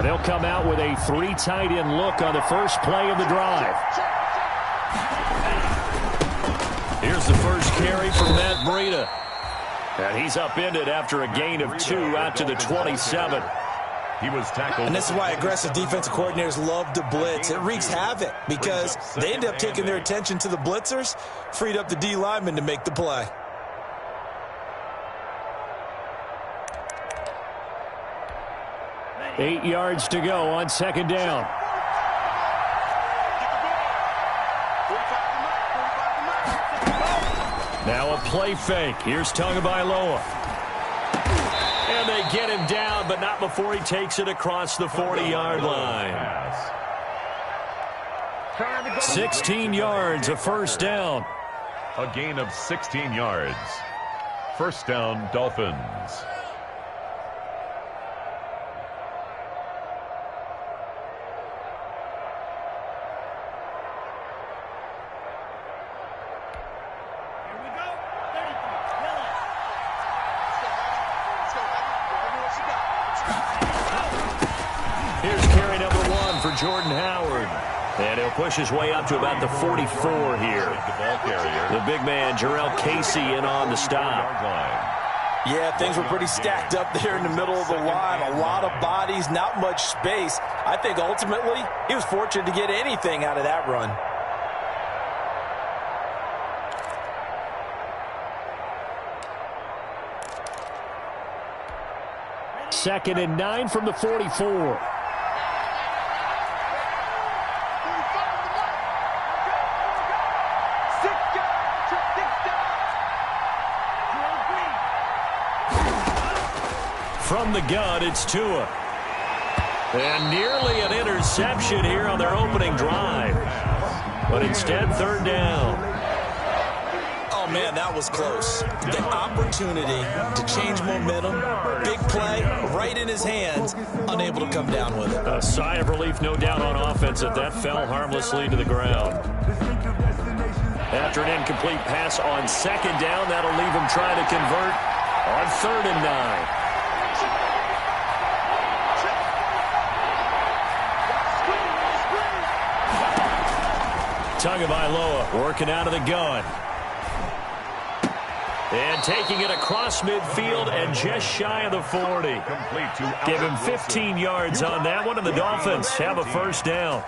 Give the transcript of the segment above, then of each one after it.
And they'll come out with a 3 tight end look on the first play of the drive. Here's the first carry from Matt Breida. And he's upended after a gain of 2 out to the 27. He was tackled. And this is why aggressive defensive coordinators love to blitz. It wreaks havoc because they end up taking their attention to the blitzers, freed up the D lineman to make the play. Eight yards to go on second down. Now a play fake. Here's Tagovailoa. And they get him down, but not before he takes it across the 40-yard line. 16 yards, a first down. A gain of 16 yards. First down, Dolphins. Jordan Howard. And he'll push his way up to about the 44 here. The big man, Jarrell Casey, in on the stop. Yeah, things were pretty stacked up there in the middle of the line. A lot of bodies, not much space. I think ultimately he was fortunate to get anything out of that run. Second and 9 from the 44. From the gun, it's Tua. And nearly an interception here on their opening drive. But instead, third down. Oh, man, that was close. The opportunity to change momentum, big play, right in his hands, unable to come down with it. A sigh of relief, no doubt, on offense that fell harmlessly to the ground. After an incomplete pass on second down, that'll leave him trying to convert on 3rd and 9. Tagovailoa working out of the gun. And taking it across midfield and just shy of the 40. Give him 15 yards on that one, and the Dolphins have a first down.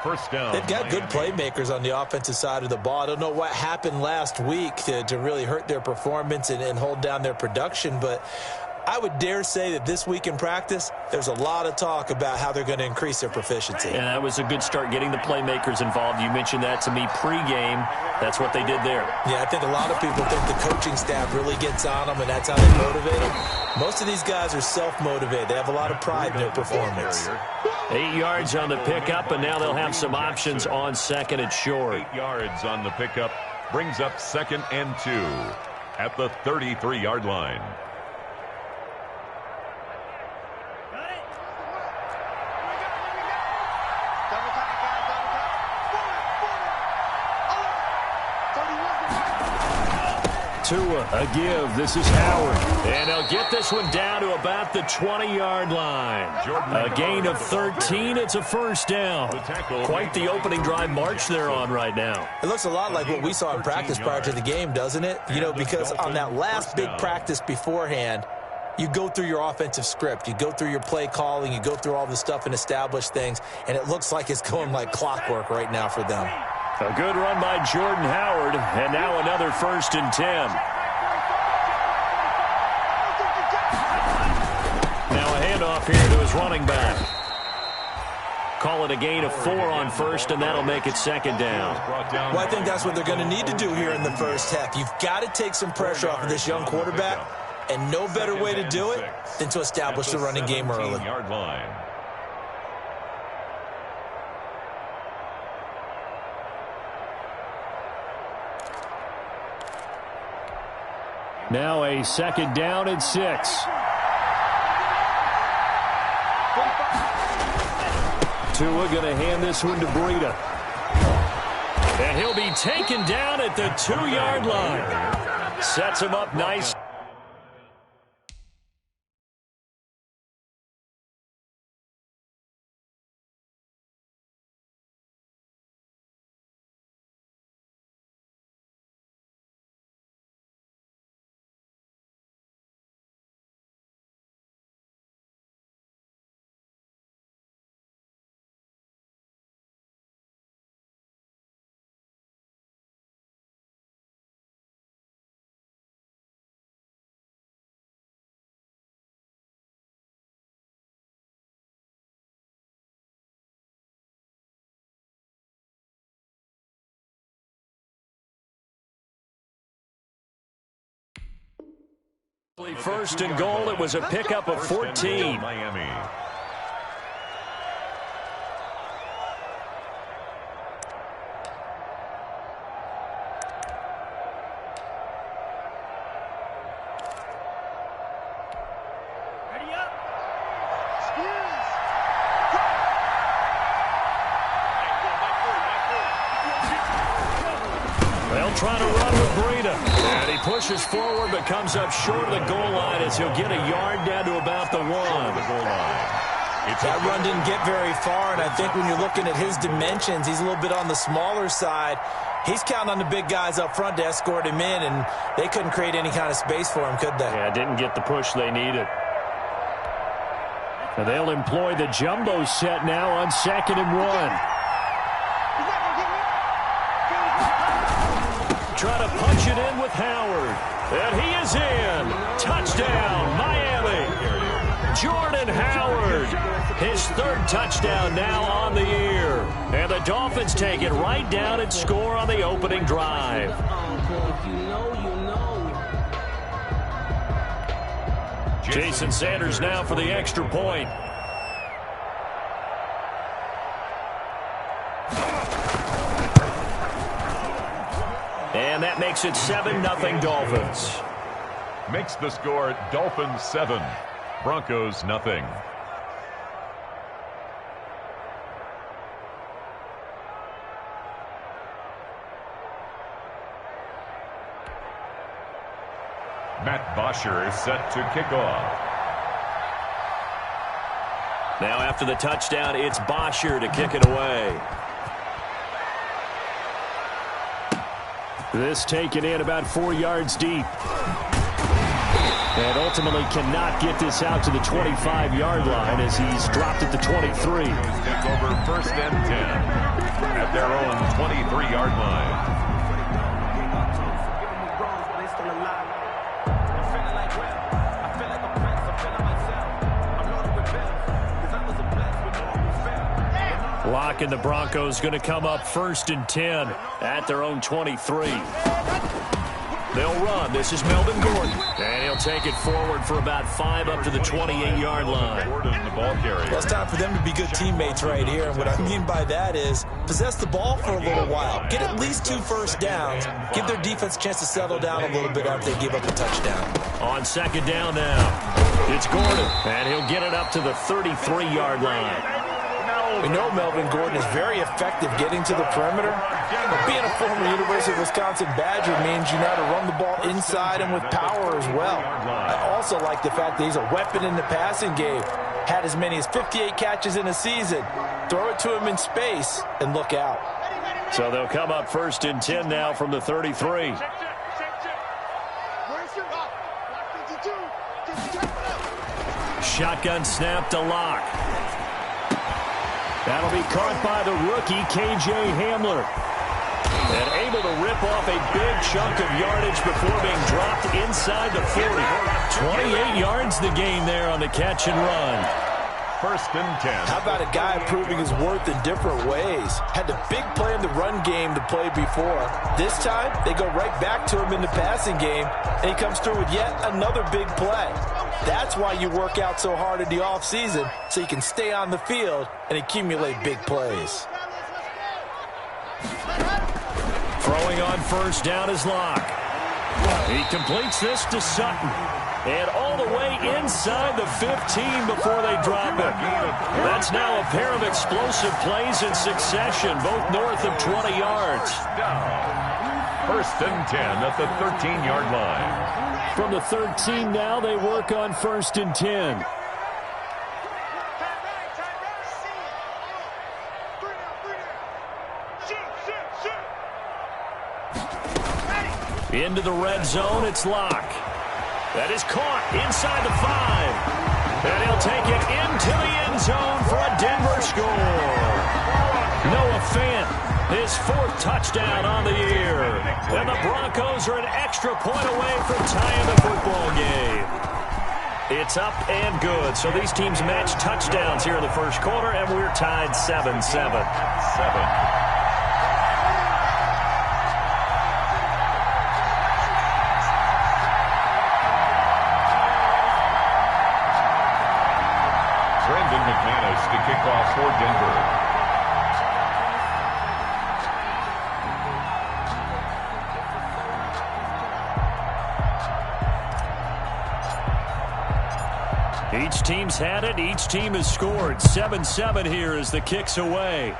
First down. They've got good playmakers on the offensive side of the ball. I don't know what happened last week to really hurt their performance and hold down their production, but I would dare say that this week in practice, there's a lot of talk about how they're going to increase their proficiency. And that was a good start, getting the playmakers involved. You mentioned that to me pregame. That's what they did there. Yeah, I think a lot of people think the coaching staff really gets on them, and that's how they motivate them. Most of these guys are self-motivated. They have a lot of pride in their performance. 8 yards on the pickup, and now they'll have some options on second and short. 8 yards on the pickup brings up 2nd and 2 at the 33-yard line. Tua, a give. This is Howard. And they'll get this one down to about the 20-yard line. A gain of 13. It's a first down. Quite the opening drive march they're on right now. It looks a lot like what we saw in practice prior to the game, doesn't it? You know, because on that last big practice beforehand, you go through your offensive script. You go through your play calling. You go through all the stuff and establish things. And it looks like it's going like clockwork right now for them. A good run by Jordan Howard, and now another 1st and 10. Now a handoff here to his running back. Call it a gain of 4 on first, and that'll make it 2nd down. Well, I think that's what they're going to need to do here in the first half. You've got to take some pressure off of this young quarterback, and no better way to do it than to establish the running game early. Now a 2nd down and 6. Tua going to hand this one to Breida. And he'll be taken down at the 2-yard line. Sets him up nice. First and goal, it was a pickup of 14. Miami. They'll try to run with Breida. And he pushes forward but comes up short of the goal line as he'll get a yard down to about the 1. That run didn't get very far, and I think when you're looking at his dimensions, he's a little bit on the smaller side. He's counting on the big guys up front to escort him in, and they couldn't create any kind of space for him, could they? Yeah, didn't get the push they needed. And they'll employ the jumbo set now on 2nd and 1. Try to punch it in with Howard. And he is in. Touchdown, Miami. Jordan Howard. His 3rd touchdown now on the year. And the Dolphins take it right down and score on the opening drive. Jason Sanders now for the extra point. And that makes it 7-0 Dolphins. Makes the score Dolphins 7, Broncos nothing. Matt Bosher is set to kick off. Now after the touchdown, it's Bosher to kick it away. This taken in about 4 yards deep. And ultimately cannot get this out to the 25-yard line as he's dropped at the 23. Take over 1st and 10 at their own 23-yard line. Lock and the Broncos going to come up 1st and 10 at their own 23. They'll run. This is Melvin Gordon. And he'll take it forward for about 5 up to the 28-yard line. Gordon, the ball carrier. Well, it's time for them to be good teammates right here. And what I mean by that is possess the ball for a little while. Get at least 2 first downs. Give their defense a chance to settle down a little bit after they give up a touchdown. On 2nd down now, it's Gordon. And he'll get it up to the 33-yard line. We know Melvin Gordon is very effective getting to the perimeter, but being a former University of Wisconsin Badger means you know how to run the ball inside and with power as well. I also like the fact that he's a weapon in the passing game. Had as many as 58 catches in a season. Throw it to him in space and look out. So they'll come up 1st and 10 now from the 33. Shotgun snap to Lock. That'll be caught by the rookie, K.J. Hamler. And able to rip off a big chunk of yardage before being dropped inside the 40. 28 yards the gain there on the catch and run. 1st and 10. How about a guy proving his worth in different ways? Had the big play in the run game to play before. This time, they go right back to him in the passing game, and he comes through with yet another big play. That's why you work out so hard in the offseason, so you can stay on the field and accumulate big plays. Throwing on 1st down is Lock. He completes this to Sutton. And all the way inside the 15 before they drop it. That's now a pair of explosive plays in succession, both north of 20 yards. 1st and 10 at the 13-yard line. From the 13 now, they work on 1st and 10. Into the red zone, it's Lock. That is caught inside the 5. And he'll take it into the end zone for a Denver score. Noah Fant, his 4th touchdown on the year. And the Broncos are an extra point away from tying the football game. It's up and good. So these teams match touchdowns here in the 1st quarter, and we're tied 7-7. 7. Brandon McManus to kick off for Denver. Each team's had it. Each team has scored. 7-7 here as the kick's away.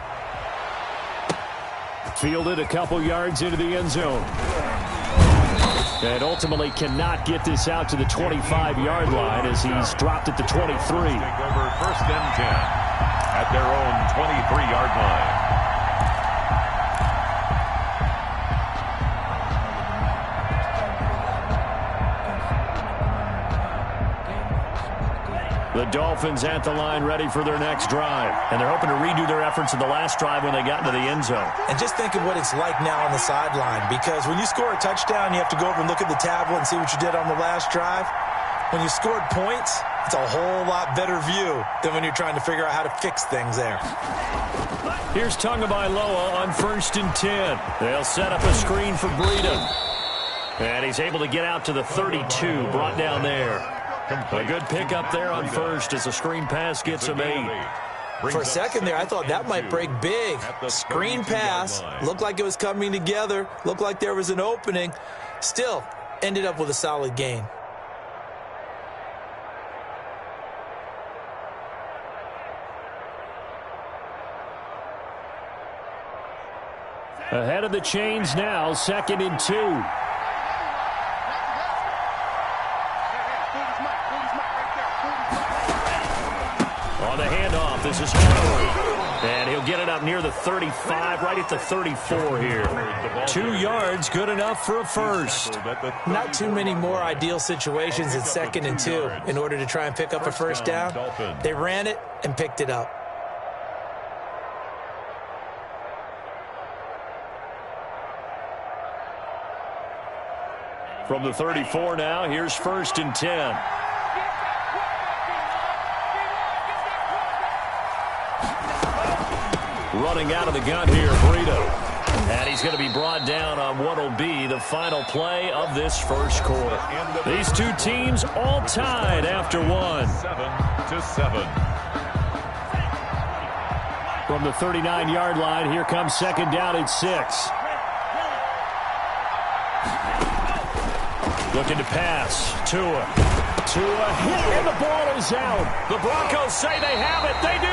Fielded a couple yards into the end zone. And ultimately cannot get this out to the 25-yard line as he's dropped at the 23. Take over 1st and 10 at their own 23-yard line. The Dolphins at the line ready for their next drive. And they're hoping to redo their efforts in the last drive when they got into the end zone. And just think of what it's like now on the sideline, because when you score a touchdown, you have to go over and look at the tablet and see what you did on the last drive. When you scored points, it's a whole lot better view than when you're trying to figure out how to fix things there. Here's Tagovailoa on 1st and 10. They'll set up a screen for Breida. And he's able to get out to the 32, brought down there. A good pickup there on 1st as the screen pass gets him 8. For a second there, I thought that might break big. Screen pass, looked like it was coming together, looked like there was an opening. Still, ended up with a solid gain. Ahead of the chains now, 2nd and 2. This is Howard. And he'll get it up near the 35, right at the 34 here. 2 yards, good enough for a first. Not too many more ideal situations in 2nd and 2 in order to try and pick up a first down. They ran it and picked it up. From the 34 now, here's 1st and 10. Running out of the gun here, Breida. And he's going to be brought down on what will be the final play of this first quarter. These two teams all tied after one. 7-7. From the 39-yard line, here comes 2nd down and 6. Looking to pass. Tua hit, and the ball is out. The Broncos say they have it. They do.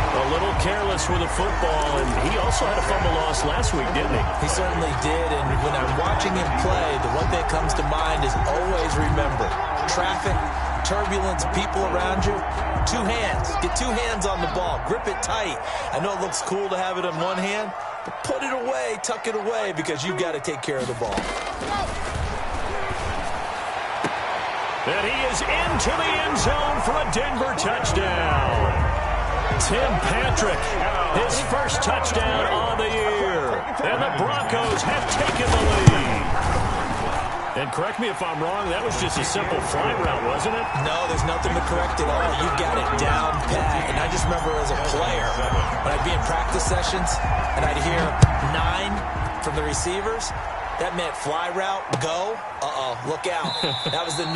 A little careless with the football, and he also had a fumble loss last week, didn't he? He certainly did, and when I'm watching him play, the one thing that comes to mind is always remember, traffic, turbulence, people around you, 2 hands. Get 2 hands on the ball. Grip it tight. I know it looks cool to have it in one hand, but put it away, tuck it away, because you've got to take care of the ball. And he is into the end zone for a Denver touchdown. Tim Patrick, his first touchdown on the year. And the Broncos have taken the lead. And correct me if I'm wrong, that was just a simple fly route, wasn't it? No, there's nothing to correct at all. You got it down pat. And I just remember as a player, when I'd be in practice sessions and I'd hear 9 from the receivers, that meant fly route, go. Look out. That was the 9,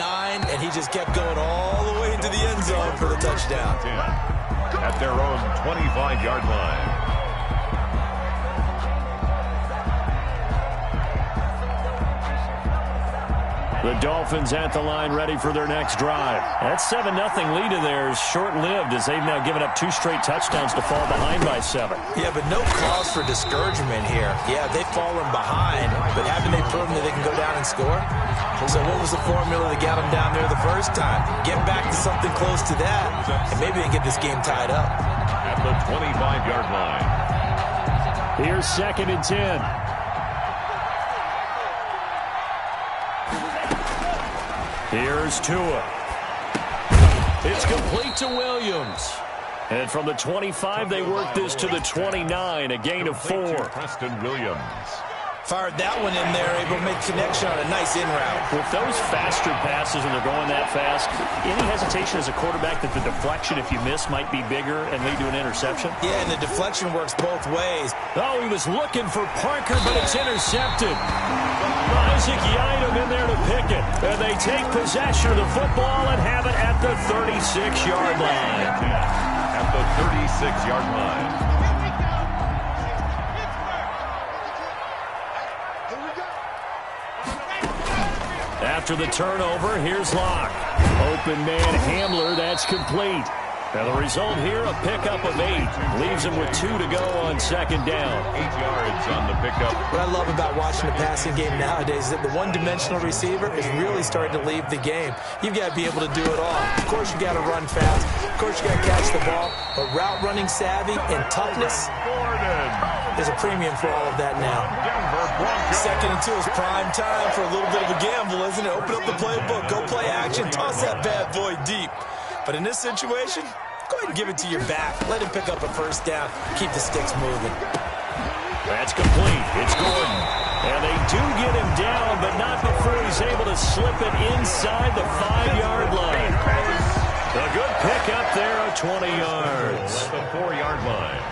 and he just kept going all the way into the end zone for the touchdown. At their own 25-yard line. The Dolphins at the line ready for their next drive. That 7-0 lead of theirs short-lived as they've now given up 2 straight touchdowns to fall behind by 7. Yeah, but no cause for discouragement here. Yeah, they've fallen behind, but haven't they proven that they can go down and score? So what was the formula that got them down there the first time? Get back to something close to that, and maybe they get this game tied up. At the 25-yard line. Here's 2nd and 10. Here's Tua. It's complete to Williams. And from the 25, they work this to the 29, a gain of 4. Preston Williams. Fired that one in there, able to make connection on a nice in route. With those faster passes and they're going that fast, any hesitation as a quarterback that the deflection, if you miss, might be bigger and lead to an interception? Yeah, and the deflection works both ways. Oh, he was looking for Parker, but it's intercepted. Isaac Yiadom in there to pick it. And they take possession of the football and have it at the 36-yard line. 36-yard line. After the turnover, here's Locke. Open man Hamler, that's complete. Now the result here, a pickup of 8. Leaves him with 2 to go on second down. 8 yards on the pickup. What I love about watching the passing game nowadays is that the one-dimensional receiver is really starting to leave the game. You've got to be able to do it all. Of course, you got to run fast. Of course, you got to catch the ball. But route running savvy and toughness, there's a premium for all of that now. Second and 2 is prime time for a little bit of a gamble, isn't it? Open up the playbook, go play action, toss that bad boy deep. But in this situation, go ahead and give it to your back. Let him pick up a first down. Keep the sticks moving. That's complete. It's Gordon. And they do get him down, but not before he's able to slip it inside the 5-yard line. A good pickup there of 20 yards. At the 4-yard line.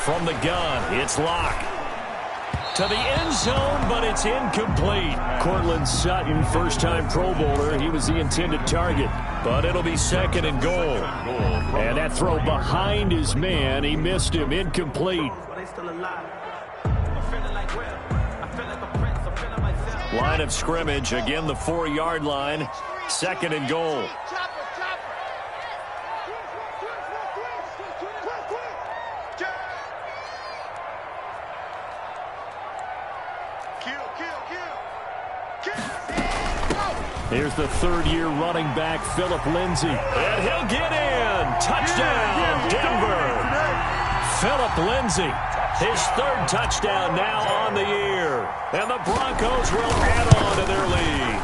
From the gun, it's Locke. To the end zone, but it's incomplete. Cortland Sutton, first-time Pro Bowler. He was the intended target, but it'll be second and goal. And that throw behind his man, he missed him, incomplete. Line of scrimmage, again the 4-yard line, second and goal. Here's the third-year running back, Philip Lindsay. And he'll get in. Touchdown, Denver. Philip Lindsay, his 3rd touchdown now on the year. And the Broncos will add on to their lead.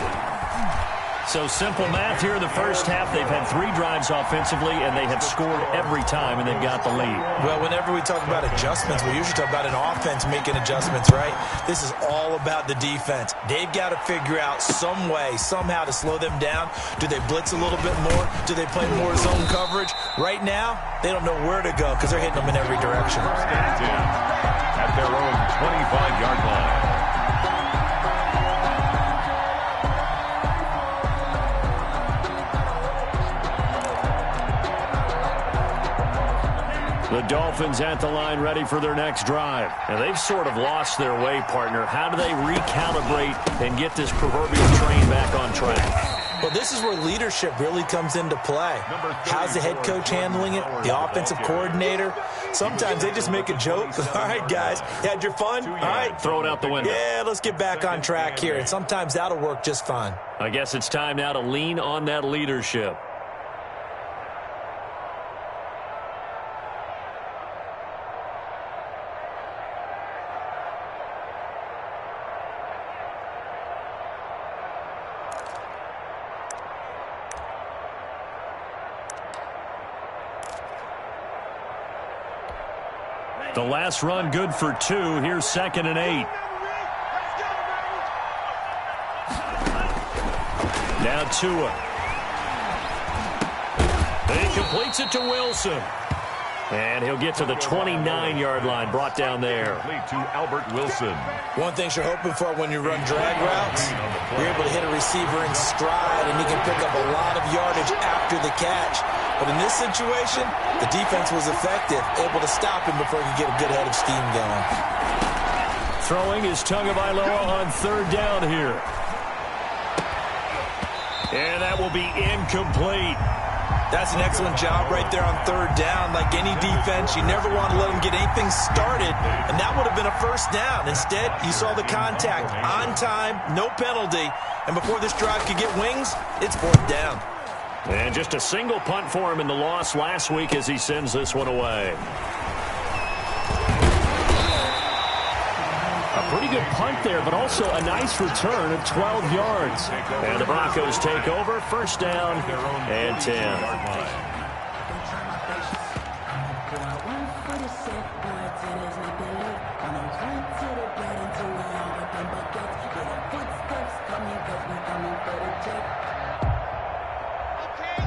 So simple math here in the first half. They've had 3 drives offensively, and they have scored every time, and they've got the lead. Well, whenever we talk about adjustments, we usually talk about an offense making adjustments, right? This is all about the defense. They've got to figure out some way, somehow to slow them down. Do they blitz a little bit more? Do they play more zone coverage? Right now, they don't know where to go because they're hitting them in every direction. At their own 25-yard line. The Dolphins at the line ready for their next drive. And they've sort of lost their way, partner. How do they recalibrate and get this proverbial train back on track? Well, this is where leadership really comes into play. How's the head coach handling it? The offensive coordinator? Sometimes they just make a joke. All right, guys, you had your fun? All right. Throw it out the window. Yeah, let's get back on track here. And sometimes that'll work just fine. I guess it's time now to lean on that leadership. The last run good for 2. Here's 2nd and 8. Now Tua. He completes it to Wilson. And he'll get to the 29-yard line, brought down there. To Albert Wilson. One thing you're hoping for when you run drag routes, you're able to hit a receiver in stride, and he can pick up a lot of yardage after the catch. But in this situation, the defense was effective, able to stop him before he could get a good head of steam going. Throwing is Tagovailoa on 3rd down here. And that will be incomplete. That's an excellent job right there on 3rd down. Like any defense, you never want to let them get anything started, and that would have been a first down. Instead, you saw the contact on time, no penalty, and before this drive could get wings, it's 4th down. And just a single punt for him in the loss last week as he sends this one away. A pretty good punt there, but also a nice return of 12 yards. And the Broncos take over, 1st down and 10.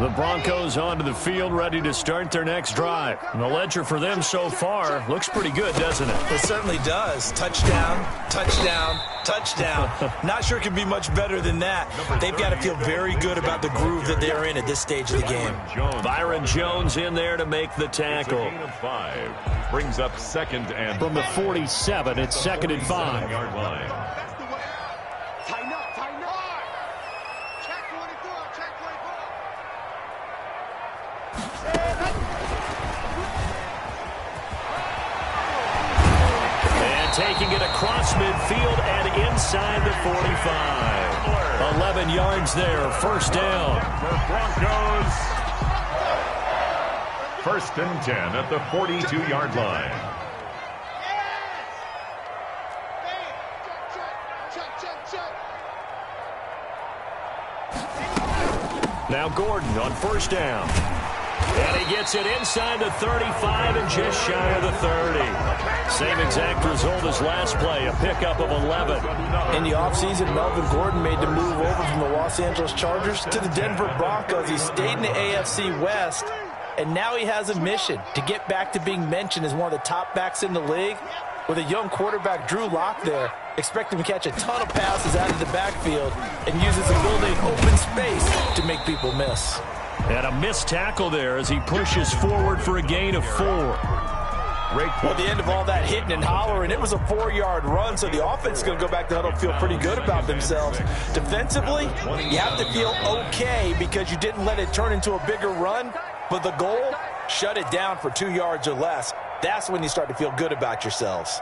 The Broncos onto the field, ready to start their next drive. And the ledger for them so far looks pretty good, doesn't it? It certainly does. Touchdown, touchdown, touchdown. Not sure it can be much better than that. They've got to feel very good about the groove that they're in at this stage of the game. Byron Jones in there to make the tackle. Gain of 5. Brings up second and from the 47, it's second and 5. Yard line. Taking it across midfield and inside the 45. 11 yards there, first down. For Broncos. First and 10 at the 42-yard line. Now Gordon on first down. And he gets it inside the 35 and just shy of the 30. Same exact result as last play, a pickup of 11. In the offseason, Melvin Gordon made the move over from the Los Angeles Chargers to the Denver Broncos. He stayed in the AFC West, and now he has a mission to get back to being mentioned as one of the top backs in the league. With a young quarterback, Drew Lock there, expect him to catch a ton of passes out of the backfield and use his ability in open space to make people miss. And a missed tackle there as he pushes forward for a gain of 4. Well, at the end of all that hitting and hollering, it was a 4-yard run, so the offense is going to go back to huddle and feel pretty good about themselves. Defensively, you have to feel okay because you didn't let it turn into a bigger run, but the goal, shut it down for 2 yards or less. That's when you start to feel good about yourselves.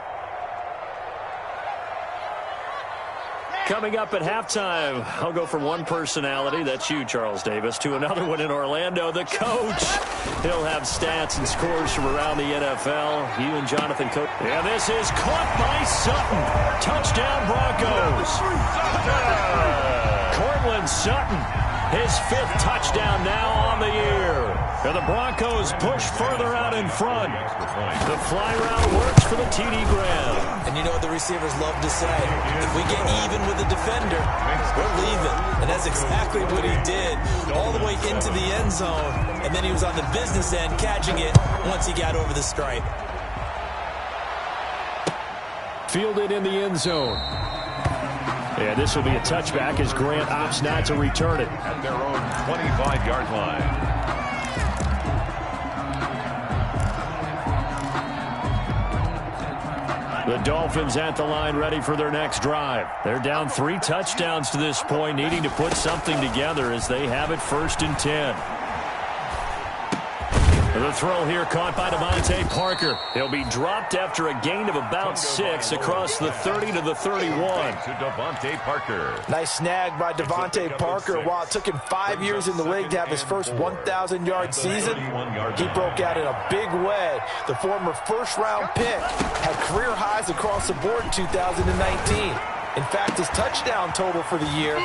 Coming up at halftime, I'll go from one personality, that's you, Charles Davis, to another one in Orlando, the coach. He'll have stats and scores from around the NFL. You and Jonathan Coach. And this is caught by Sutton. Touchdown, Broncos. Cortland Sutton, his 5th touchdown now on the year. And the Broncos push further out in front. The fly route works for the TD Graham. And you know what the receivers love to say? If we get even with the defender, we're leaving. And that's exactly what he did, all the way into the end zone. And then he was on the business end catching it once he got over the stripe. Fielded in the end zone. And this will be a touchback as Grant opts not to return it. At their own 25-yard line. The Dolphins at the line ready for their next drive. They're down 3 touchdowns to this point, needing to put something together as they have it 1st and 10. The throw here caught by Devontae Parker. He'll be dropped after a gain of about 6 across the 30 to the 31. To Devontae Parker. Nice snag by Devontae Parker. While it took him 5 years in the league to have his first 1,000-yard season, he broke out in a big way. The former first-round pick had career highs across the board in 2019. In fact, his touchdown total for the year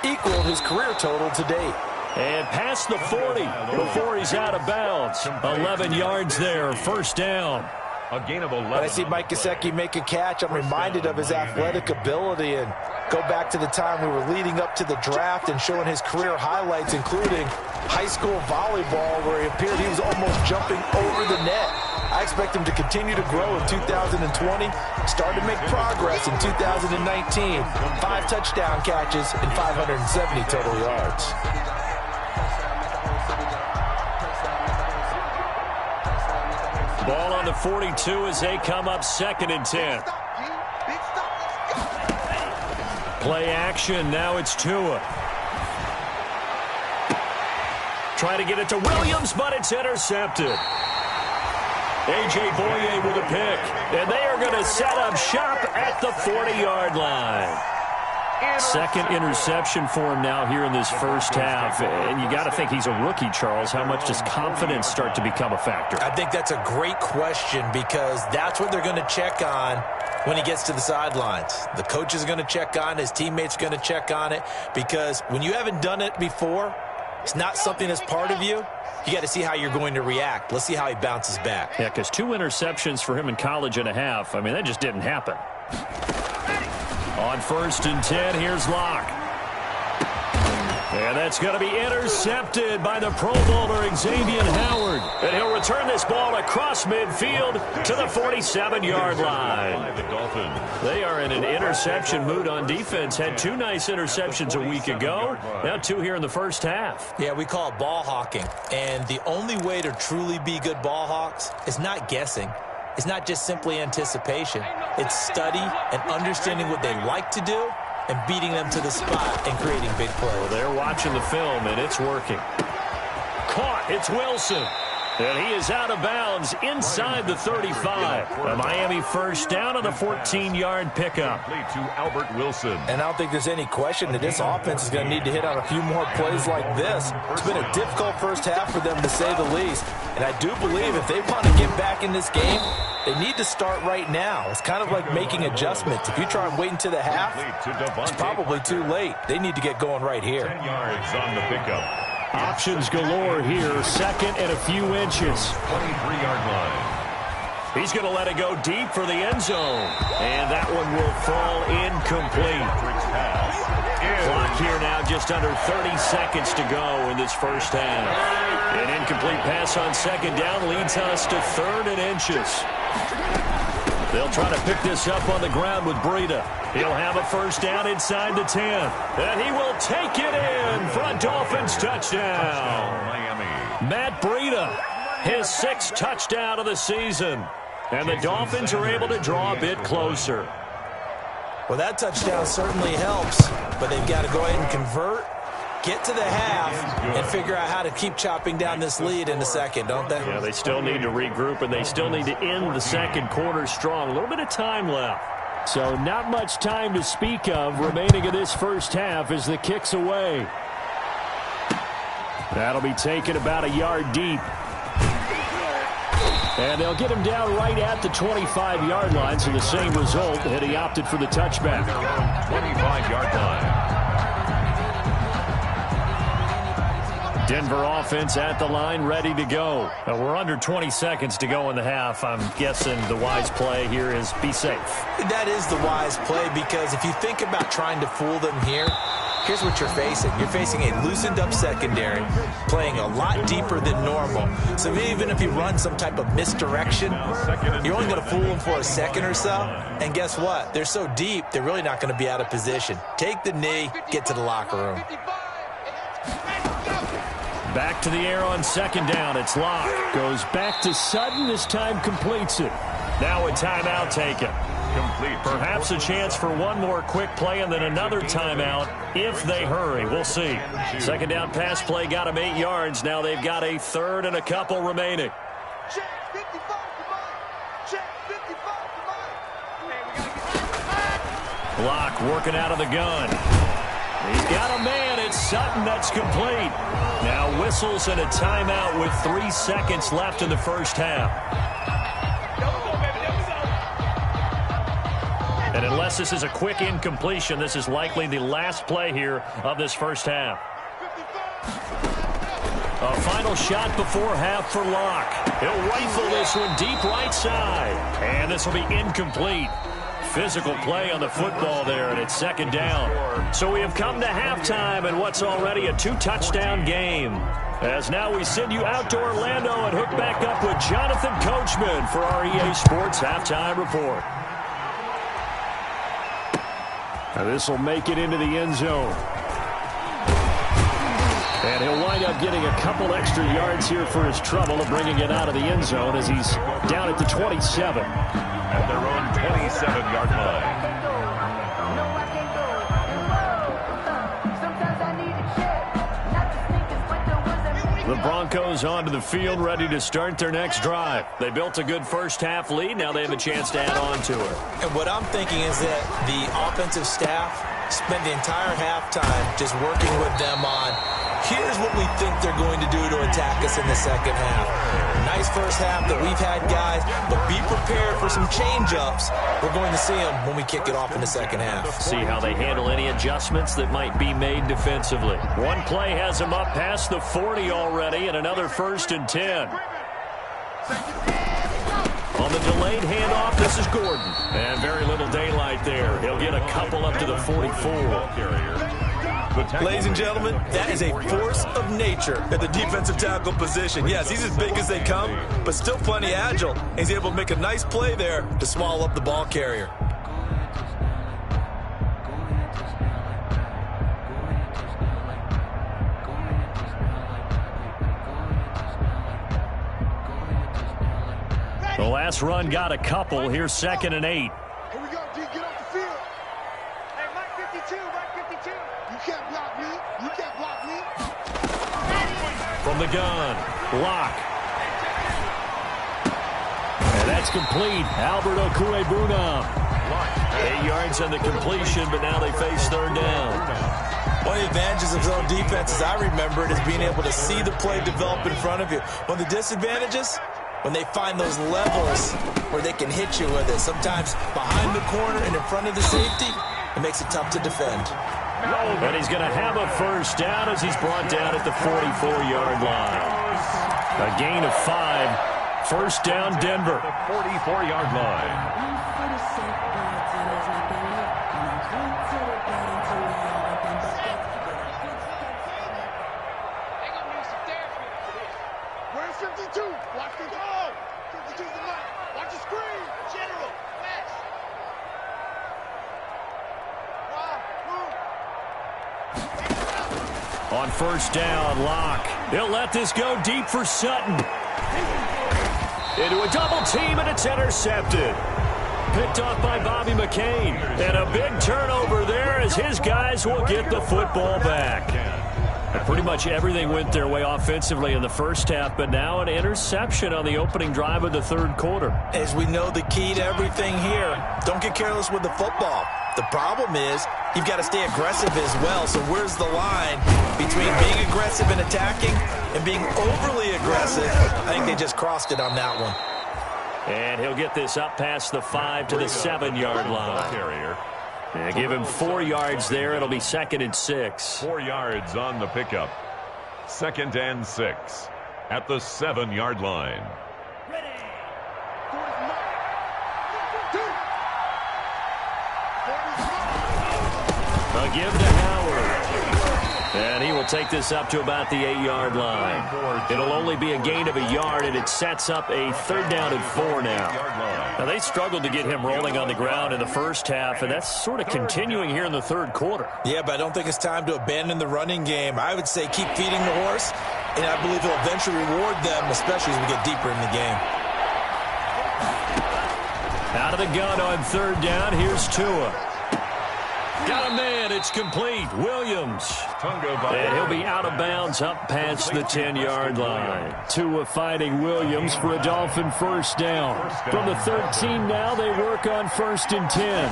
equaled his career total to date. And past the 40 before he's out of bounds. 11 yards there, first down. A gain of 11. When I see Mike Gesicki make a catch, I'm reminded of his athletic ability and go back to the time we were leading up to the draft and showing his career highlights, including high school volleyball, where he appeared he was almost jumping over the net. I expect him to continue to grow in 2020, start to make progress in 2019. 5 touchdown catches and 570 total yards. Ball on the 42 as they come up 2nd and 10. Play action, now it's Tua. Try to get it to Williams, but it's intercepted. A.J. Boye with a pick, and they are going to set up shop at the 40-yard line. 2nd interception for him now here in this first half. And you got to think he's a rookie, Charles. How much does confidence start to become a factor? I think that's a great question because that's what they're going to check on when he gets to the sidelines. The coach is going to check on it. His teammates are going to check on it because when you haven't done it before, it's not something that's part of you. You got to see how you're going to react. Let's see how he bounces back. Yeah, because 2 interceptions for him in college and a half. I mean, that just didn't happen. On 1st and 10, here's Locke. And that's going to be intercepted by the Pro Bowler Xavier Howard. And he'll return this ball across midfield to the 47-yard line. They are in an interception mood on defense. Had 2 nice interceptions a week ago. Now 2 here in the first half. Yeah, we call it ball hawking. And the only way to truly be good ball hawks is not guessing. It's not just simply anticipation. It's study and understanding what they like to do and beating them to the spot and creating big plays. Well, they're watching the film, and it's working. Caught. It's Wilson. And he is out of bounds inside the 35. A Miami first down on the 14-yard pickup. To Albert Wilson. And I don't think there's any question that this offense is going to need to hit on a few more plays like this. It's been a difficult first half for them, to say the least. And I do believe if they want to get back in this game, they need to start right now. It's kind of like making adjustments. If you try and wait until the half, it's probably too late. They need to get going right here. 10 yards on the pickup. Options galore here. Second and a few inches. 23-yard line. He's going to let it go deep for the end zone. And that one will fall incomplete. Clock here now, just under 30 seconds to go in this first half. An incomplete pass on second down leads us to 3rd and inches. They'll try to pick this up on the ground with Breida. He'll have a first down inside the 10. And he will take it in for a Dolphins touchdown. Miami. Matt Breida, his 6th touchdown of the season. And the Dolphins are able to draw a bit closer. Well, that touchdown certainly helps, but they've got to go ahead and convert, get to the half, and figure out how to keep chopping down this lead in the second, don't they? Yeah, they still need to regroup, and they still need to end the second quarter strong. A little bit of time left. So not much time to speak of remaining in this first half as the kick's away. That'll be taken about a yard deep. And they'll get him down right at the 25-yard line, so the same result, and he opted for the touchback. 25-yard line. Denver offense at the line, ready to go. We're under 20 seconds to go in the half. I'm guessing the wise play here is be safe. That is the wise play, because if you think about trying to fool them here, here's what you're facing. You're facing a loosened-up secondary, playing a lot deeper than normal. So even if you run some type of misdirection, you're only going to fool them for a second or so. And guess what? They're so deep, they're really not going to be out of position. Take the knee, get to the locker room. Back to the air on second down. It's Locke. Goes back to Sutton. This time completes it. Now a timeout taken. Complete. Perhaps a chance for one more quick play and then another timeout if they hurry. We'll see. Second down pass play got them 8 yards. Now they've got a 3rd and a couple remaining. Locke working out of the gun. He's got a man. It's Sutton. That's complete. Now whistles and a timeout with 3 seconds left in the first half. And unless this is a quick incompletion, this is likely the last play here of this first half. A final shot before half for Locke. He'll rifle this one deep right side. And this will be incomplete. Physical play on the football there, and it's second down. So we have come to halftime in what's already a 2-touchdown game. As now we send you out to Orlando and hook back up with Jonathan Coachman for our EA Sports Halftime Report. Now this will make it into the end zone. And he'll wind up getting a couple extra yards here for his trouble of bringing it out of the end zone as he's down at the 27. At their own 27-yard line. The Broncos onto the field, ready to start their next drive. They built a good first-half lead. Now they have a chance to add on to it. And what I'm thinking is that the offensive staff spent the entire halftime just working with them on, here's what we think they're going to do to attack us in the second half. Nice first half that we've had, guys, but be prepared for some change-ups. We're going to see them when we kick it off in the second half. See how they handle any adjustments that might be made defensively. One play has them up past the 40 already, and another 1st and 10. On the delayed handoff, this is Gordon. And very little daylight there. He'll get a couple up to the 44. Ladies and gentlemen, that is a force of nature at the defensive tackle position. Yes, he's as big as they come, but still plenty agile. He's able to make a nice play there to swallow up the ball carrier. The last run got a couple. Here's 2nd and 8. Here we go, D. Get off the field. Hey, Mike 52, Mike 52. You can't block me. You can't block me. From the gun, Locke. And that's complete. Albert Okwuegbunam. 8 yards on the completion, but now they face 3rd down. One of the advantages of zone defenses, I remember it, is being able to see the play develop in front of you. One of the disadvantages, when they find those levels where they can hit you with it. Sometimes behind the corner and in front of the safety, it makes it tough to defend. And he's going to have a 1st down as he's brought down at the 44-yard line. A gain of 5. 1st down, Denver. The 44-yard line. Where's 52? Watch the goal. 52's the line. Watch the screen. General. Fast. On 1st down, Locke. He'll let this go deep for Sutton. Into a double team, and it's intercepted. Picked off by Bobby McCain. And a big turnover there as his guys will get the football back. And pretty much everything went their way offensively in the first half, but now an interception on the opening drive of the 3rd quarter. As we know, the key to everything here, don't get careless with the football. The problem is you've got to stay aggressive as well. So where's the line between being aggressive and attacking and being overly aggressive? I think they just crossed it on that one. And he'll get this up past the 5 to the 7-yard line. And give him 4 yards there. It'll be 2nd and 6. 4 yards on the pickup. 2nd and 6 at the 7-yard line. A give to Howard. And he will take this up to about the 8-yard line. It'll only be a gain of a yard, and it sets up a 3rd down and 4 now. Now, they struggled to get him rolling on the ground in the first half, and that's sort of continuing here in the 3rd quarter. Yeah, but I don't think it's time to abandon the running game. I would say keep feeding the horse, and I believe he'll eventually reward them, especially as we get deeper in the game. Out of the gun on 3rd down, here's Tua. Got a man, it's complete. Williams. And he'll be out of bounds up past the 10-yard line. Tua fighting Williams for a Dolphin 1st down. From the 13 now, they work on 1st and 10.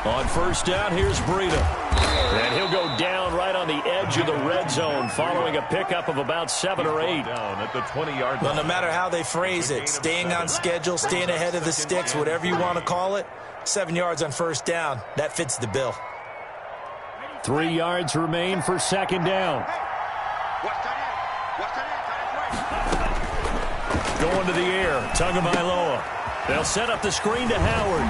On 1st down, here's Breida. And he'll go down right on the edge of the red zone following a pickup of about 7 or 8. Down at the 20-yard line. Well, no matter how they phrase it, staying on schedule, staying ahead of the sticks, whatever you want to call it, 7 yards on 1st down. That fits the bill. 3 yards remain for 2nd down. Going to the air, Tagovailoa. They'll set up the screen to Howard.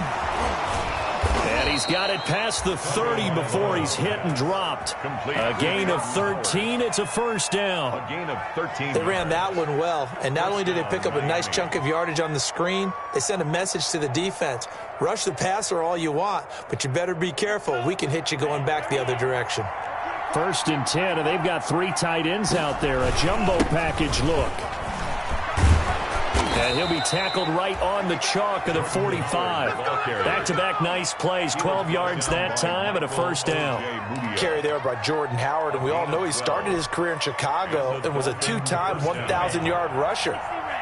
And he's got it past the 30 before he's hit and dropped. A gain of 13. It's a 1st down. A gain of 13. They ran that one well, and not only did they pick up a nice chunk of yardage on the screen, they sent a message to the defense. Rush the passer all you want, but you better be careful. We can hit you going back the other direction. 1st and 10, and they've got 3 tight ends out there. A jumbo package look. And he'll be tackled right on the chalk of the 45. Back-to-back nice plays. 12 yards that time and a 1st down. Carry there by Jordan Howard, and we all know he started his career in Chicago and was a 2-time 1,000-yard rusher.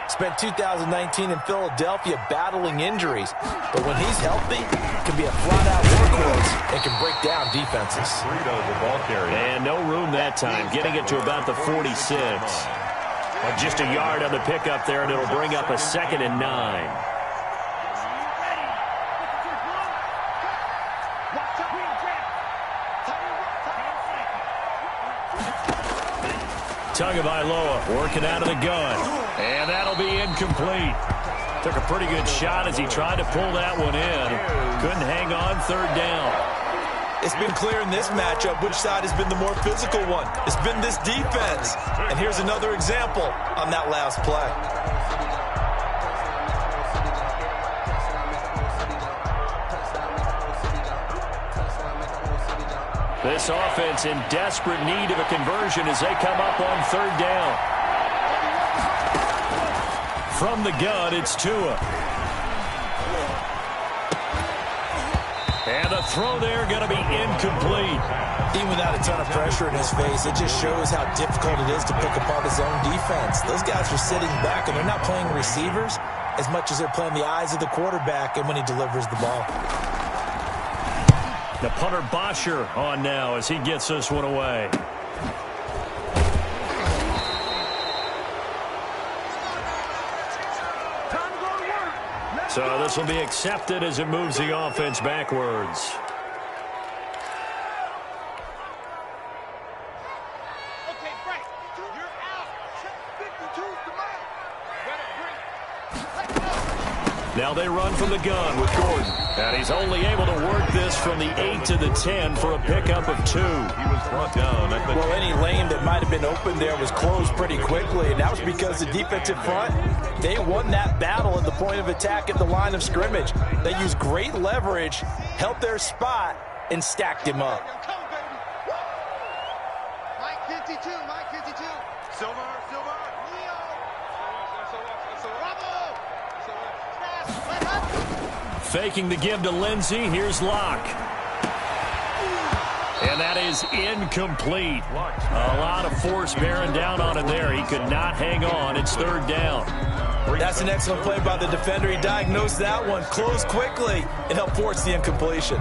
Spent 2019 in Philadelphia battling injuries. But when he's healthy, can be a flat-out workhorse and can break down defenses. And no room that time, getting it to about the 46. But just a yard on the pickup there, and it'll bring up a 2nd and 9. Tagovailoa working out of the gun. And that'll be incomplete. Took a pretty good shot as he tried to pull that one in. Couldn't hang on 3rd down. It's been clear in this matchup which side has been the more physical one. It's been this defense. And here's another example on that last play. This offense in desperate need of a conversion as they come up on third down. From the gun, it's Tua. And the throw there going to be incomplete. Even without a ton of pressure in his face, it just shows how difficult it is to pick apart his own defense. Those guys are sitting back, and they're not playing receivers as much as they're playing the eyes of the quarterback and when he delivers the ball. The punter Bosher on now as he gets this one away. So this will be accepted as it moves the offense backwards. Okay, Frank, you're out. Check 52's the man. Better bring. Now they run from the gun with Gordon. And he's only able to work this from the 8 to the 10 for a pickup of 2. He was brought down at the Well, any lane that might have been open there was closed pretty quickly, and that was because the defensive front, they won that battle at the point of attack at the line of scrimmage. They used great leverage, held their spot, and stacked him up. Come, baby. Mike 52, Mike 52. Silver. Leo. Bravo. Let up. Faking the give to Lindsey. Here's Locke. And that is incomplete. A lot of force bearing down on him there. He could not hang on. It's third down. That's an excellent play by the defender. He diagnosed that one, closed quickly, and helped force the incompletion.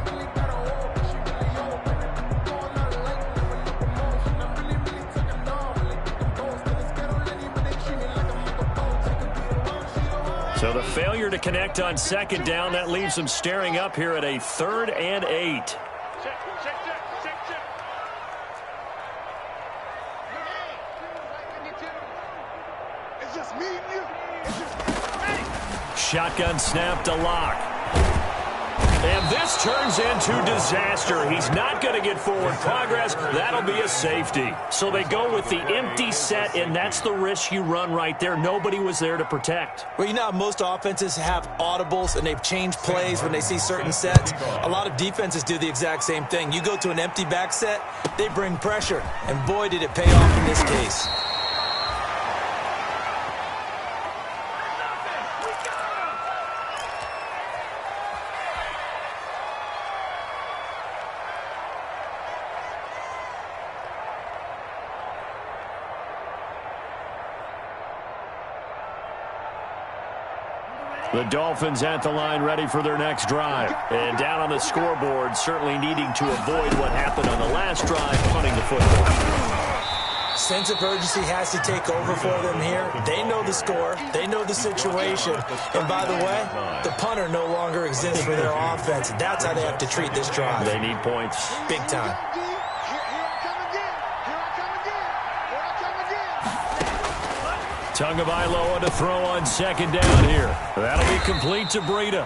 So the failure to connect on second down, that leaves them staring up here at a 3rd and 8. Check. It's just me and you. It's just hey. Shotgun snap to Locke. And this turns into disaster. He's not going to get forward progress. That'll be a safety. So they go with the empty set, and that's the risk you run right there. Nobody was there to protect. Well, you know how most offenses have audibles and they've changed plays when they see certain sets? A lot of defenses do the exact same thing. You go to an empty back set, they bring pressure, and boy, did it pay off in this case. The Dolphins at the line ready for their next drive. And down on the scoreboard, certainly needing to avoid what happened on the last drive, punting the football. Sense of urgency has to take over for them here. They know the score. They know the situation. And by the way, the punter no longer exists for their offense. That's how they have to treat this drive. They need points. Big time. Tagovailoa to throw on second down here. That'll be complete to Breida.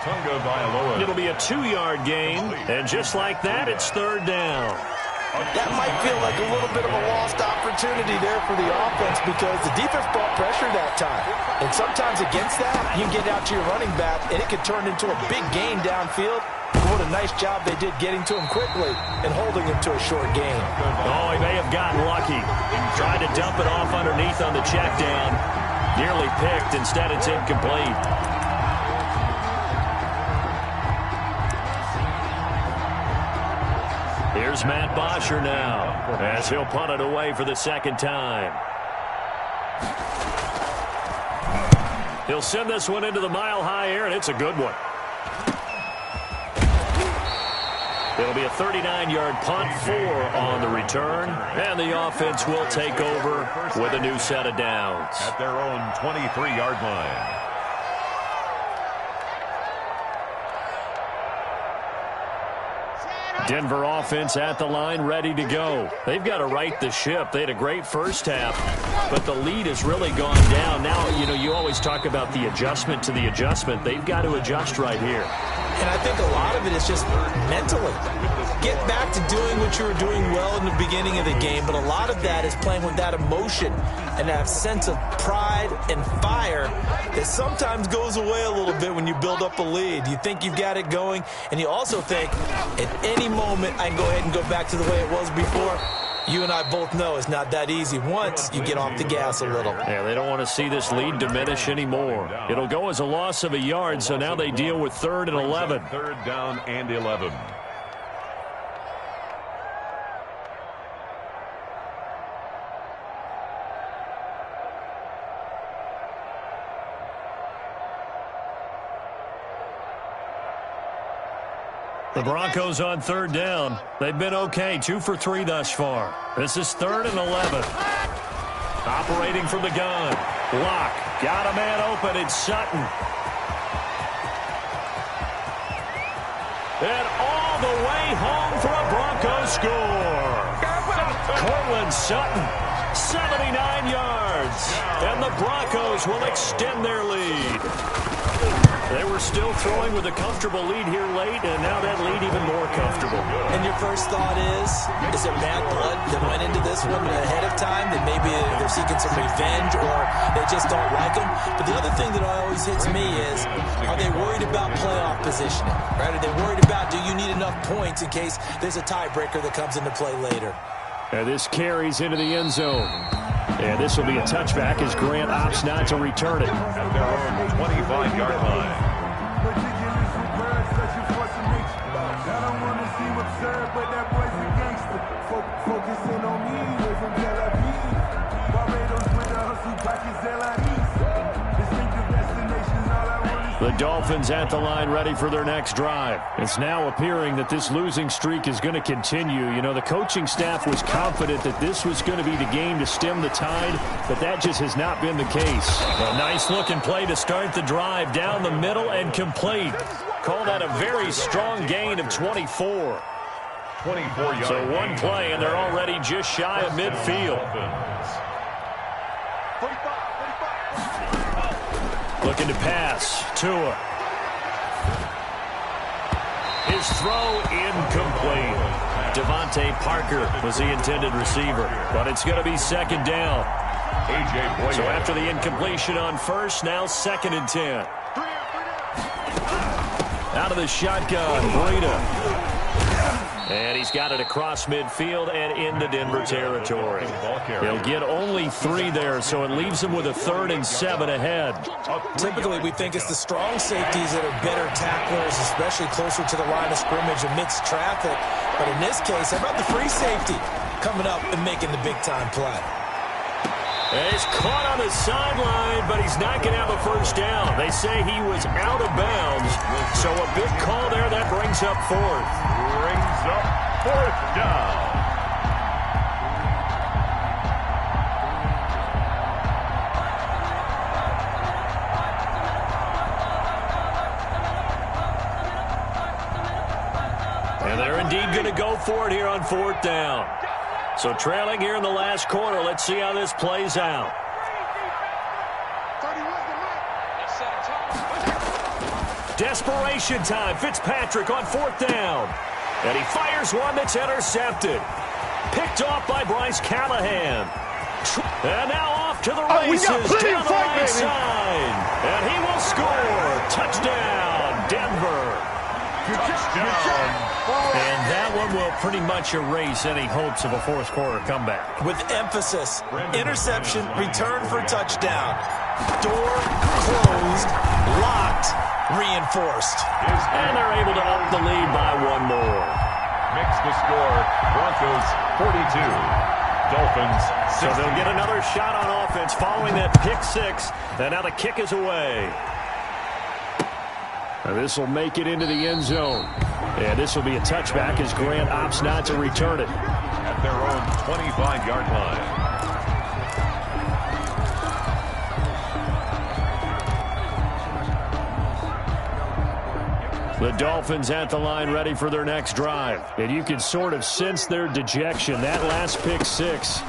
Tagovailoa. It'll be a 2-yard gain, and just like that, it's third down. That might feel like a little bit of a lost opportunity there for the offense because the defense brought pressure that time. And sometimes against that, you can get out to your running back, and it could turn into a big gain downfield. What a nice job they did getting to him quickly and holding him to a short gain. Oh, he may have gotten lucky. Tried to dump it off underneath on the check down. Nearly picked. Instead, it's incomplete. Here's Matt Bosher now as he'll punt it away for the second time. He'll send this one into the mile-high air, and it's a good one. It'll be a 39-yard punt, 4 on the return, and the offense will take over with a new set of downs. At their own 23-yard line. Denver offense at the line, ready to go. They've got to right the ship. They had a great first half, but the lead has really gone down. Now, you always talk about the adjustment to the adjustment. They've got to adjust right here. And I think a lot of it is just mentally. get back to doing what you were doing well in the beginning of the game, but a lot of that is playing with that emotion and that sense of pride and fire that sometimes goes away a little bit when you build up a lead. You think you've got it going, and you also think at any moment I can go ahead and go back to the way it was before. You and I both know it's not that easy once you get off the gas a little. Yeah, they don't want to see this lead diminish anymore. It'll go as a loss of a yard, so now they deal with 3rd and 11. 3rd down and 11. The Broncos on 3rd down. They've been okay, 2 for 3 thus far. This is 3rd and 11. Operating from the gun. Lock. Got a man open. It's Sutton. And all the way home for a Broncos score. Cortland Sutton, 79 yards. And the Broncos will extend their lead. They were still throwing with a comfortable lead here late, and now that lead even more comfortable. And your first thought is it bad blood that went into this one ahead of time, that maybe they're seeking some revenge or they just don't like them? But the other thing that always hits me is, are they worried about playoff positioning? Right? Are they worried about, do you need enough points in case there's a tiebreaker that comes into play later? And this carries into the end zone. And this will be a touchback as Grant opts not to return it. At their own 25-yard line. The Dolphins at the line ready for their next drive. It's now appearing that this losing streak is going to continue. You know, the coaching staff was confident that this was going to be the game to stem the tide, but that just has not been the case. A nice-looking play to start the drive down the middle and complete. Call that a very strong gain of 24. 24 yards. So one play, and they're already just shy of midfield. Looking to pass. Tua. His throw incomplete. Devontae Parker was the intended receiver, but it's going to be 2nd down. So after the incompletion on first, now 2nd and 10. Out of the shotgun, Breida. And he's got it across midfield and into Denver territory. They'll get only 3 there, so it leaves them with a 3rd and 7 ahead. Typically, we think it's the strong safeties that are better tacklers, especially closer to the line of scrimmage amidst traffic. But in this case, how about the free safety coming up and making the big-time play? And he's caught on the sideline, but he's not going to have a first down. They say he was out of bounds, so a big call there. That brings up 4th. Brings up 4th down. And they're indeed going to go for it here on 4th down. So trailing here in the last quarter. Let's see how this plays out. Desperation time. Fitzpatrick on 4th down. And he fires one that's intercepted. Picked off by Bryce Callahan. And now off to the races down the right side. And he will score. Touchdown, Denver. Touchdown. And that one will pretty much erase any hopes of a 4th quarter comeback. With emphasis, interception, return for touchdown. Door closed, locked, reinforced. And they're able to up the lead by 1 more. Makes the score Broncos 42. Dolphins 60. So they'll get another shot on offense following that pick 6. And now the kick is away. This will make it into the end zone. And this will be a touchback as Grant opts not to return it. At their own 25-yard line. The Dolphins at the line ready for their next drive. And you can sort of sense their dejection. That last pick 6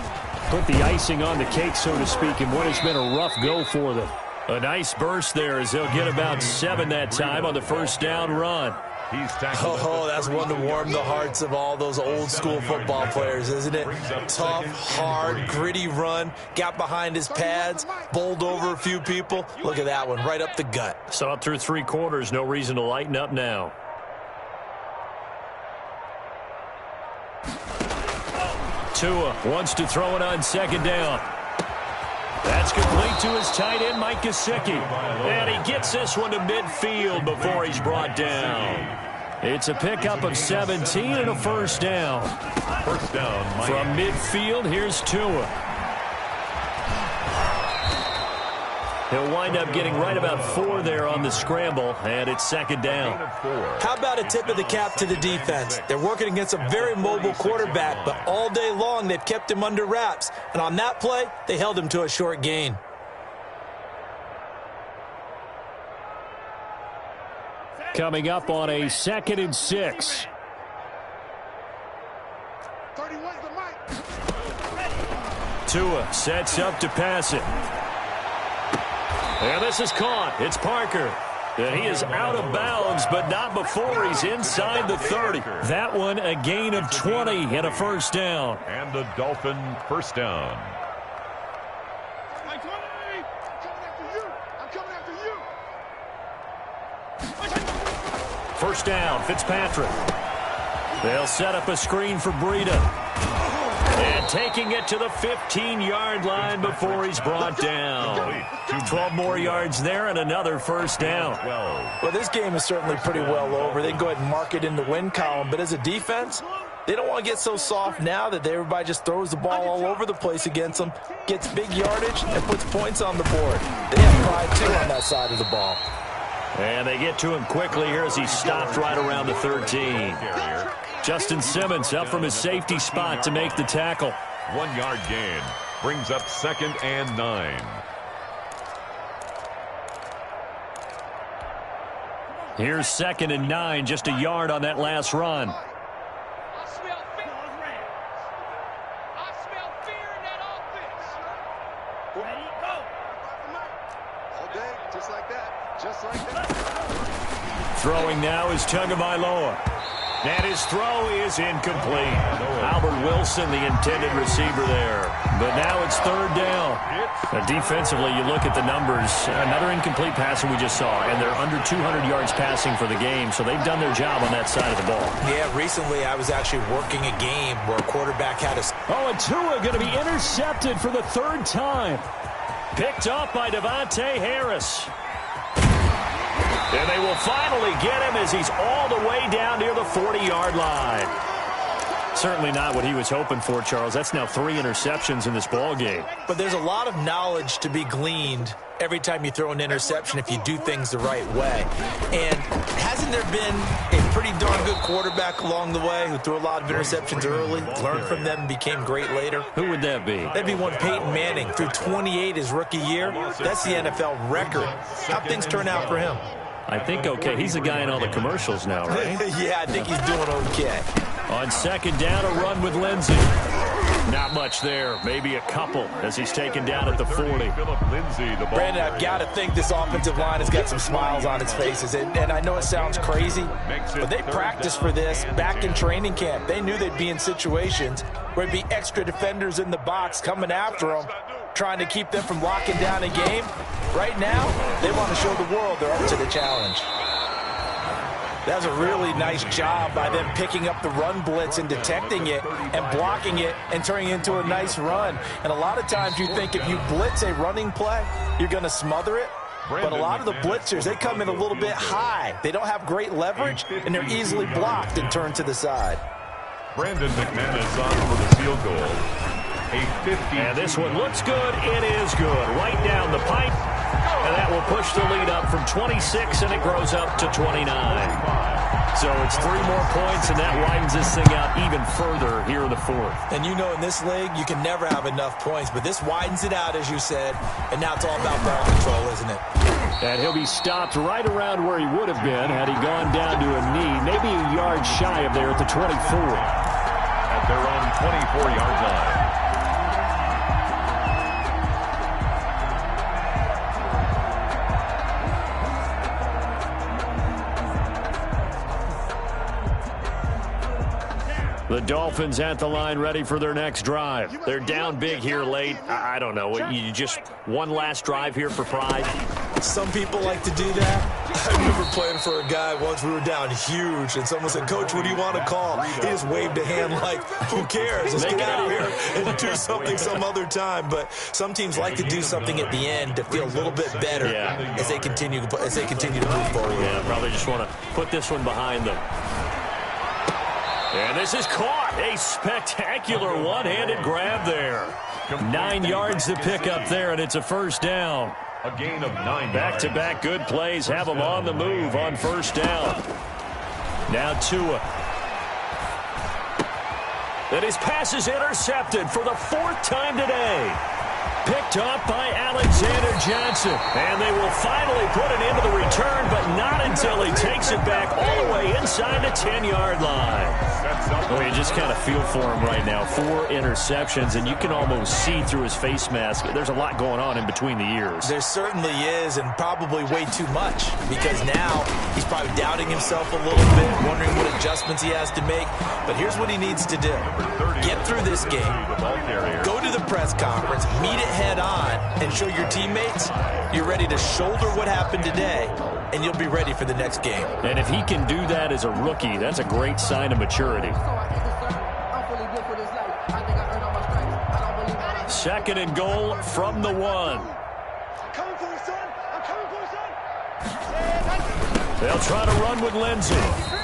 put the icing on the cake, so to speak, in what has been a rough go for them. A nice burst there as they'll get about 7 that time on the first down run. He's tackled. Oh, that's one to warm the hearts of all those old school football players, isn't it? Tough, hard, gritty run, got behind his pads, bowled over a few people. Look at that one, right up the gut. Saw it through 3 quarters, no reason to lighten up now. Tua wants to throw it on 2nd down. That's complete to his tight end, Mike Gesicki. And he gets this one to midfield before he's brought down. It's a pickup of 17 and a 1st down. First down, Mike. From midfield, here's Tua. He'll wind up getting right about 4 there on the scramble, and it's 2nd down. How about a tip of the cap to the defense? They're working against a very mobile quarterback, but all day long they've kept him under wraps. And on that play, they held him to a short gain. Coming up on a 2nd and 6. 31's the mic. Tua sets up to pass it. And this is caught. It's Parker. And he is out of bounds, but not before he's inside the 30. That one a gain of 20 and a 1st down. And the Dolphin 1st down. I'm coming after you. I'm coming after you. 1st down, Fitzpatrick. They'll set up a screen for Breida. And taking it to the 15-yard line before he's brought down. 12 more yards there and another 1st down. Well, this game is certainly pretty well over. They can go ahead and mark it in the win column. But as a defense, they don't want to get so soft now that everybody just throws the ball all over the place against them, gets big yardage, and puts points on the board. They have pride, too, on that side of the ball. And they get to him quickly here as he stopped right around the 13. Justin Simmons up from his safety spot to make the tackle. 1-yard gain brings up 2nd and 9. Here's 2nd and 9, just a yard on that last run. I smell fear in that offense. Ready, go. All day, just like that. Just like that. Throwing now is Tagovailoa. And his throw is incomplete. Albert Wilson, the intended receiver there. But now it's 3rd down. Defensively, you look at the numbers. Another incomplete pass that we just saw, and they're under 200 yards passing for the game, so they've done their job on that side of the ball. Yeah, recently I was actually working a game where a quarterback had a... Oh, and Tua going to be intercepted for the 3rd time. Picked up by Devontae Harris. And they will finally get him as he's all the way down near the 40-yard line. Certainly not what he was hoping for, Charles. That's now 3 interceptions in this ball game. But there's a lot of knowledge to be gleaned every time you throw an interception if you do things the right way. And hasn't there been a pretty darn good quarterback along the way who threw a lot of interceptions early, learned from them, and became great later? Who would that be? That'd be one Peyton Manning. Threw 28 his rookie year. That's the NFL record. How'd things turn out for him? I think okay. He's the guy in all the commercials now, right? Yeah, I think he's doing okay. On 2nd down, a run with Lindsey. Not much there. Maybe a couple as he's taken down at the 40. Brandon, I've got to think this offensive line has got some smiles on its faces. And I know it sounds crazy, but they practiced for this back in training camp. They knew they'd be in situations where there'd be extra defenders in the box coming after them, trying to keep them from locking down a game. Right now, they want to show the world they're up to the challenge. That was a really nice job by them picking up the run blitz and detecting it and blocking it and turning it into a nice run. And a lot of times you think if you blitz a running play, you're going to smother it. But a lot of the blitzers, they come in a little bit high. They don't have great leverage, and they're easily blocked and turned to the side. Brandon McManus on for the field goal. A 50. And this one looks good. It is good. Right down the pipe. And that will push the lead up from 26, and it grows up to 29. So it's 3 more points, and that widens this thing out even further here in the 4th. And you know in this league, you can never have enough points, but this widens it out, as you said, and now it's all about ball control, isn't it? And he'll be stopped right around where he would have been had he gone down to a knee, maybe a yard shy of there at the 24. At their own 24-yard line. The Dolphins at the line ready for their next drive. They're down big here late. I don't know. You just one last drive here for pride? Some people like to do that. I remember playing for a guy once. We were down huge, and someone said, "Coach, what do you want to call?" He just waved a hand like, who cares? Let's get out of here and do something some other time. But some teams like to do something at the end to feel a little bit better as they continue to move forward. Yeah, probably just want to put this one behind them. And this is caught. A spectacular one-handed grab there. 9 yards to pick up there, and it's a first down. A gain of 9 Back-to-back good plays have them on the move on first down. Now Tua. And his pass is intercepted for the 4th time today. Picked up by Alexander Johnson. And they will finally put it into the return, but not until he takes it back all the way inside the 10-yard line. Well, you just kind of feel for him right now. 4 interceptions, and you can almost see through his face mask. There's a lot going on in between the ears. There certainly is, and probably way too much, because now he's probably doubting himself a little bit, wondering what adjustments he has to make. But here's what he needs to do. Get through this game, go to the press conference, meet it head on, and show your teammates you're ready to shoulder what happened today, and you'll be ready for the next game. And if he can do that as a rookie, that's a great sign of maturity. 2nd and goal from the 1. They'll try to run with Lindsey.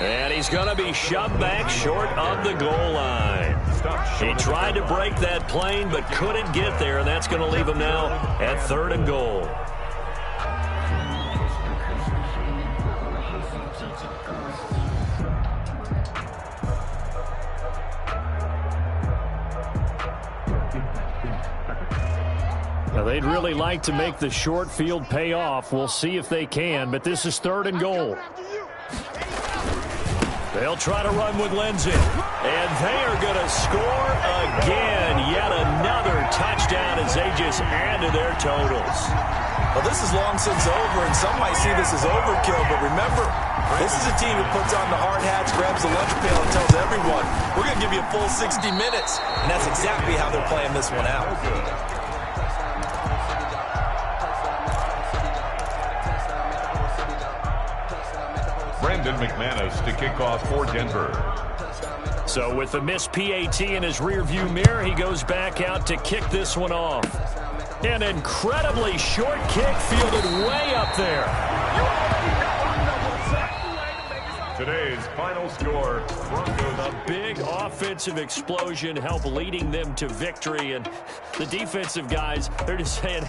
And he's going to be shoved back short of the goal line. He tried to break that plane but couldn't get there, and that's going to leave him now at 3rd and goal. Now, they'd really like to make the short field pay off. We'll see if they can, but this is 3rd and goal. They'll try to run with Lindsey. And they are going to score again. Yet another touchdown as they just add to their totals. Well, this is long since over, and some might see this as overkill. But remember, this is a team that puts on the hard hats, grabs the lunch pail, and tells everyone, we're going to give you a full 60 minutes. And that's exactly how they're playing this one out. Brandon McManus to kick off for Denver. So with the missed PAT in his rearview mirror, he goes back out to kick this one off. An incredibly short kick fielded way up there. Today's final score, Broncos. A big offensive explosion helped leading them to victory, and the defensive guys, they're just saying,